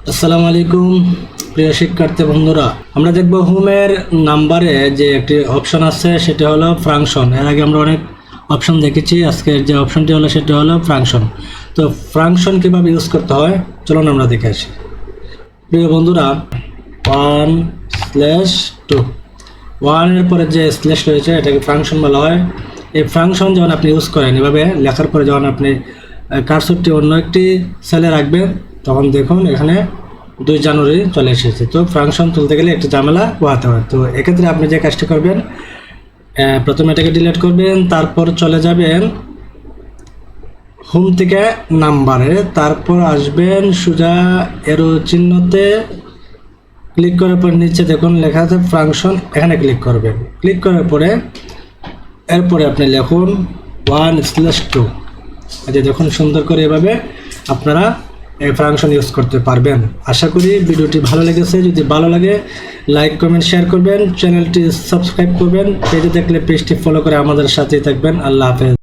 আসসালামু আলাইকুম প্রিয় শিক্ষার্থী বন্ধুরা, আমরা দেখব হোমের নাম্বারে যে একটি অপশন আছে সেটা হলো ফাংশন। এর আগে আমরা অনেক অপশন দেখেছি, আজকের যে অপশনটি হলো সেটা হলো ফাংশন। তো ফাংশন কিভাবে ইউজ করতে হয় চলুন আমরা দেখে আসি। প্রিয় বন্ধুরা, 1/2 ওয়ানের পরে যে স্ল্যাশ রয়েছে এটাকে ফাংশন বলা হয়। এই ফাংশন যখন আপনি ইউজ করেন এভাবে লেখার পরে যখন আপনি কার্সরটি অন্য একটি সেলে রাখবেন তখন দেখুন এখানে 2 জানুয়ারি চলে এসেছে। তো ফাংশন তুলতে গেলে একটু ঝামেলা পোহাতে হয়। তো এক্ষেত্রে আপনি যে কাজটি করবেন, প্রথমে এটাকে ডিলিট করবেন, তারপর চলে যাবেন হোম থেকে নাম্বারে, তারপর আসবেন সোজা এরো চিহ্নতে ক্লিক করার পর নিচে দেখুন লেখা আছে ফাংশন, এখানে ক্লিক করবেন। ক্লিক করার পরে এরপরে আপনি লিখুন 1/2। আচ্ছা, দেখুন সুন্দর করে এভাবে আপনারা এই ফাংশন ইউজ করতে পারবেন। আশা করি ভিডিওটি ভালো লেগেছে। যদি ভালো লাগে লাইক কমেন্ট শেয়ার করবেন, চ্যানেলটি সাবস্ক্রাইব করবেন, পেজে দেখলে পেজটি ফলো করে আমাদের সাথেই থাকবেন। আল্লাহ হাফেজ।